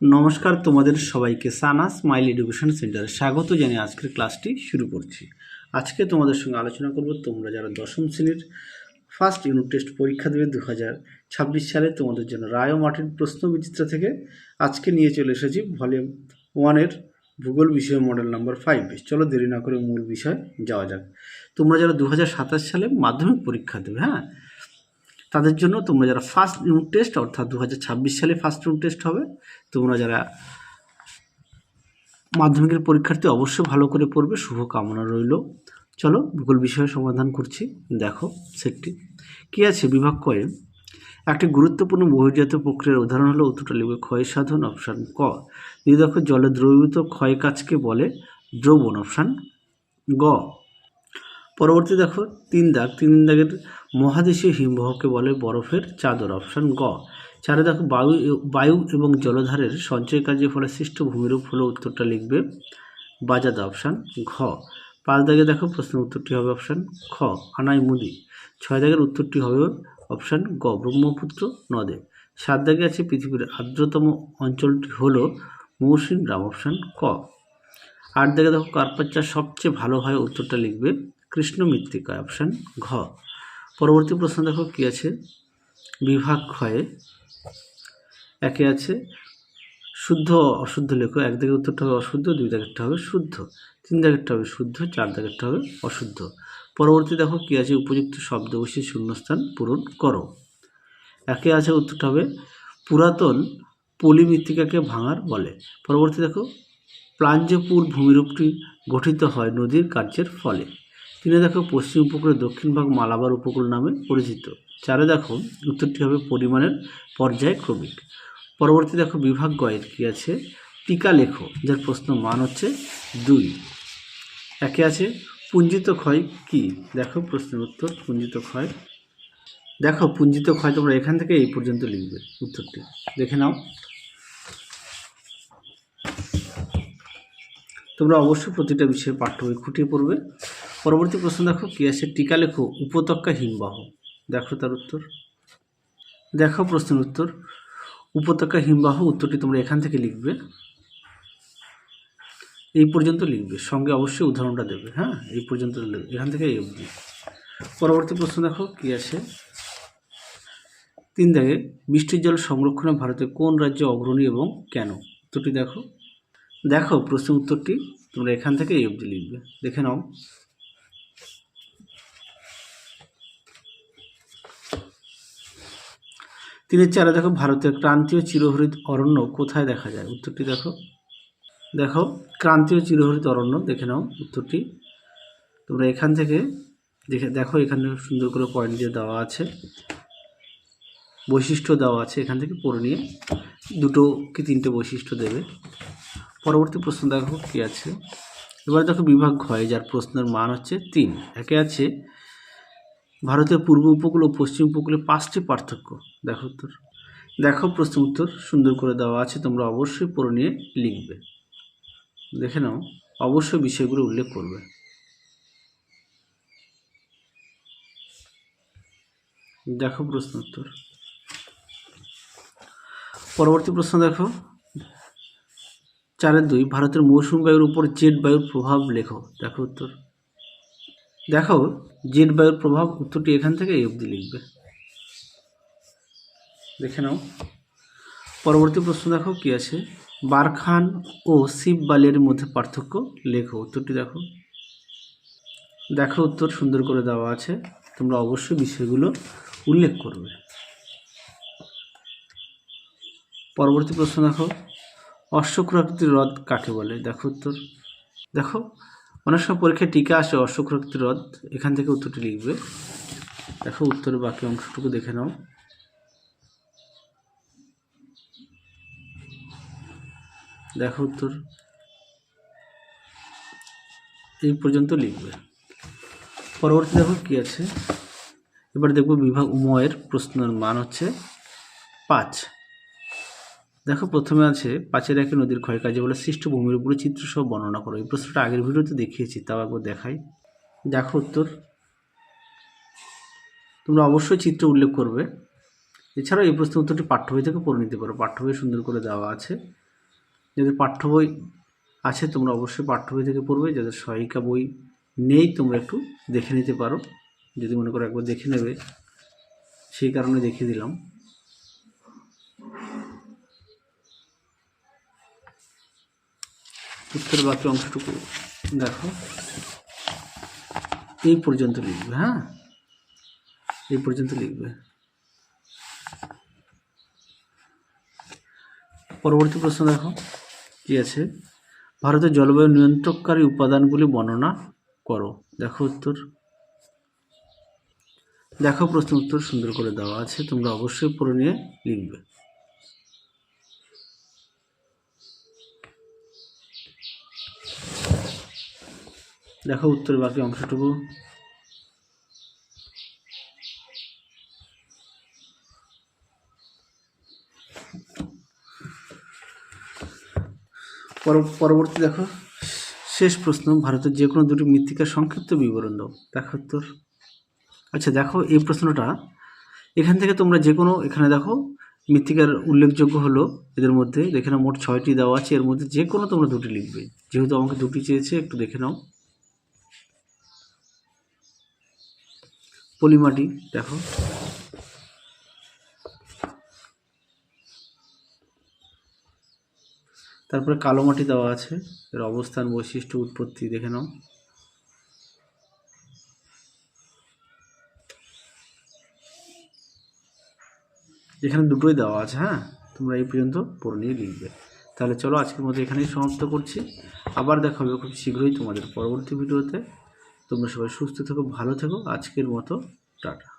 নমস্কার, তোমাদের সবাইকে সানা স্মাইল এডুকেশন সেন্টারে স্বাগত জানিয়ে আজকের ক্লাসটি শুরু করছি। আজকে তোমাদের সঙ্গে আলোচনা করব তোমরা যারা দশম শ্রেণীর ফার্স্ট ইউনিট টেস্ট পরীক্ষা দেবে 2026 সালে তোমাদের জন্য রায় ও মার্টিন প্রশ্ন বিচিত্রা থেকে আজকে নিয়ে চলে এসেছি ভলিউম 1-এর ভূগোল বিষয় মডেল নাম্বার 5। চলো দেরি না করে মূল বিষয় যাওয়া যাক। তোমরা যারা 2027 সালে মাধ্যমিক পরীক্ষা দেবে, তাদের জন্য তোমরা যারা ফার্স্ট ইউনিট টেস্ট অর্থাৎ 2026 সালে ফার্স্ট ইউনিট টেস্ট হবে, তোমরা যারা মাধ্যমিকের পরীক্ষার্থী অবশ্যই ভালো করে পড়বে, শুভকামনা রইল। চলো ভূগোল বিষয়ে সমাধান করছি। দেখো সেটটি কী আছে। বিভাগ কয়ে একটি গুরুত্বপূর্ণ বহির্জাত প্রক্রিয়ার উদাহরণ হলো উত্তরটা লিখবে ক্ষয় সাধন। অপশান ক। দেখো জলে দ্রবীভূত ক্ষয় কাজকে বলে দ্রবণ। অপশান গ। পরবর্তী দেখো 3 দাগের মহাদেশীয় হিমবাহকে বলে বরফের চাদর। অপশান গ। 4 দেখো বায়ু এবং জলধারের সঞ্চয় কার্যের ফলে সৃষ্ট ভূমিরূপ হলো উত্তরটা লিখবে বাজাদা। অপশান ঘ। 5 দাগে দেখো প্রশ্নের উত্তরটি হবে অপশান খ আনাই মুদি। 6 দাগের উত্তরটি হবে অপশান গ ব্রহ্মপুত্র নদে। 7 দাগে আছে পৃথিবীর আর্দ্রতম অঞ্চলটি হলো মৌসিনরাম। অপশান ক। 8 দাগে দেখো কার্পাস চাষ সবচেয়ে ভালো হয়, উত্তরটা লিখবে কৃষ্ণ মৃত্তিকায়। অপশান ঘ। পরবর্তী প্রশ্ন দেখো কি আছে। বিভাগ ক্ষয়ে একে আছে শুদ্ধ অশুদ্ধ লেখো। 1 দাগের উত্তরটা হবে অশুদ্ধ, 2 দাগেরটা হবে শুদ্ধ, 3 দাগেরটা হবে শুদ্ধ, 4 দাগেরটা হবে অশুদ্ধ। পরবর্তী দেখো কি আছে। উপযুক্ত শব্দ বসিয়ে শূন্যস্থান পূরণ করো। একে আছে উত্তরটা হবে পুরাতন পলি মৃত্তিকাকে ভাঙার বলে। পরবর্তী দেখো প্লাঞ্জপুর ভূমিরূপটি গঠিত হয় নদীর কার্যের ফলে। 3 দেখো পশ্চিম উপকূলের দক্ষিণ ভাগ মালাবার উপকূল নামে পরিচিত। 4 দেখো উত্তরটি হবে পরিমাণের পর্যায়ক্রমিক। পরবর্তী দেখো বিভাগ গয়ের কি আছে। টিকা লেখো, যার প্রশ্ন মান হচ্ছে 2। একে আছে পুঞ্জিত ক্ষয় কি। দেখো প্রশ্নের উত্তর পুঞ্জিত ক্ষয়। দেখো পুঞ্জিত ক্ষয় তোমরা এখান থেকে এই পর্যন্ত লিখবে, উত্তরটি দেখে নাও। তোমরা অবশ্যই প্রতিটা বিষয়ে পাঠ্য বই খুঁটিয়ে পড়বে। পরবর্তী প্রশ্ন দেখো কি আছে। টিকা লেখো উপত্যকা হিমবাহ। দেখো তার উত্তর। দেখো প্রশ্নের উত্তর উপত্যকা হিমবাহ। উত্তরটি তোমরা এখান থেকে লিখবে, এই পর্যন্ত লিখবে, সঙ্গে অবশ্যই উদাহরণটা দেবে। এই পর্যন্ত এখান থেকে এই অবধি। পরবর্তী প্রশ্ন দেখো কি আছে। 3 দাগে বৃষ্টির জল সংরক্ষণে ভারতে কোন রাজ্য অগ্রণী এবং কেন। উত্তরটি দেখো। দেখো প্রশ্নের উত্তরটি তোমরা এখান থেকে এই অবধি লিখবে, দেখে নাও। 3-4 দেখো ভারতের ক্রান্তীয় চিরহরিত অরণ্য কোথায় দেখা যায়। উত্তরটি দেখো। দেখো ক্রান্তীয় চিরহরিত অরণ্য, দেখে নাও উত্তরটি তোমরা এখান থেকে দেখো। এখানে সুন্দর করে পয়েন্ট দিয়ে দেওয়া আছে, বৈশিষ্ট্য দেওয়া আছে, এখান থেকে পড়ে নিয়ে 2 কি 3টে বৈশিষ্ট্য দেবে। পরবর্তী প্রশ্ন দেখো কি আছে। এবার দেখো বিভাগ ক্ষয়, যার প্রশ্নের মান হচ্ছে 3। একে আছে ভারতের পূর্ব উপকূল ও পশ্চিম উপকূলে 5টি পার্থক্য। দেখো উত্তর। দেখো প্রশ্ন উত্তর সুন্দর করে দেওয়া আছে, তোমরা অবশ্যই পড়ে নিয়ে লিখবে, দেখে নাও। অবশ্যই বিষয়গুলো উল্লেখ করবে। দেখো প্রশ্ন উত্তর। পরবর্তী প্রশ্ন দেখো 4-2 ভারতের মৌসুমী বায়ুর উপর জেট বায়ুর প্রভাব লেখো। দেখো উত্তর। দেখো জেট বায়ুর প্রভাব, উত্তরটি এখান থেকে এই অবধি লিখবে, দেখে নাও। পরবর্তী প্রশ্ন দেখো কি আছে। বারখান ও শিব বালিয়ার মধ্যে পার্থক্য লেখো। উত্তরটি দেখো। দেখো উত্তর সুন্দর করে দেওয়া আছে, তোমরা অবশ্যই বিষয়গুলো উল্লেখ করবে। পরবর্তী প্রশ্ন দেখো অশ্বক্ষুরাকৃতির হ্রদ কাকে বলে। দেখো উত্তর। দেখো অনেক সময় পরীক্ষায় টিকা আসে অশ্বক্ষুরাকৃতির হ্রদ, এখান থেকে উত্তরটি লিখবে। দেখো উত্তরের বাকি অংশটুকু দেখে নাও। দেখো উত্তর এই পর্যন্ত লিখবে। পরবর্তী দেখো কি আছে। এবার দেখব বিভাগ উময়ের প্রশ্নের মান হচ্ছে 5। দেখো প্রথমে আছে 5-1 নদীর ক্ষয় কাজে বলে সৃষ্ট ভূমির উপরে চিত্র সহ বর্ণনা করো। এই প্রশ্নটা আগের ভিডিওতে দেখিয়েছি, তাও একবার দেখাই। দেখো উত্তর। তোমরা অবশ্যই চিত্র উল্লেখ করবে। এছাড়াও এই প্রশ্নের উত্তরটি পাঠ্য বই থেকে পড়ে নিতে পারো, পাঠ্য বই সুন্দর করে দেওয়া আছে। যাদের পাঠ্য বই আছে তোমরা অবশ্যই পাঠ্য বই থেকে পড়বে, যাদের সহায়িকা বই নেই তোমরা একটু দেখে নিতে পারো, যদি মনে করো একবার দেখে নেবে, সেই কারণে দেখিয়ে দিলাম। উত্তর বাকি অংশটুকু দেখো, এই পর্যন্ত লিখবে। হ্যাঁ, এই পর্যন্ত লিখবে। পরবর্তী প্রশ্ন দেখো কি আছে, ভারতের জলবায়ু নিয়ন্ত্রককারী উপাদানগুলি বর্ণনা করো। দেখো উত্তর, দেখো প্রশ্ন উত্তর সুন্দর করে দেওয়া আছে, তোমরা অবশ্যই পড়ে নিয়ে লিখবে। দেখো উত্তরের বাকি অংশটুকু। পরবর্তী দেখো শেষ প্রশ্ন, ভারতের যে কোনো দুটি মৃত্তিকার সংক্ষিপ্ত বিবরণ দাও। দেখো উত্তর। আচ্ছা দেখো এই প্রশ্নটা এখান থেকে তোমরা যে কোনো, এখানে দেখো মৃত্তিকার উল্লেখযোগ্য হলো এদের মধ্যে, দেখে নাও মোট 6টি দেওয়া আছে, এর মধ্যে যে কোনো তোমরা দুটি লিখবে, যেহেতু আমাকে দুটি চেয়েছে একটু দেখে নাও। পলিমাটি দেখো, তারপরে কালো মাটি দেওয়া আছে, এর অবস্থান বৈশিষ্ট্য উৎপত্তি দেখে নাও। এখানে দুটোই দেওয়া আছে। হ্যাঁ, তোমরা এই পর্যন্ত পড়ে নিয়ে লিখবে। তাহলে চলো আজকের মতো এখানেই সমাপ্ত করছি, আবার দেখা হবে খুব শীঘ্রই তোমাদের পরবর্তী ভিডিওতে। তোমরা সবাই সুস্থ থেকো, ভালো থেকো, আজকের মতো টাটা।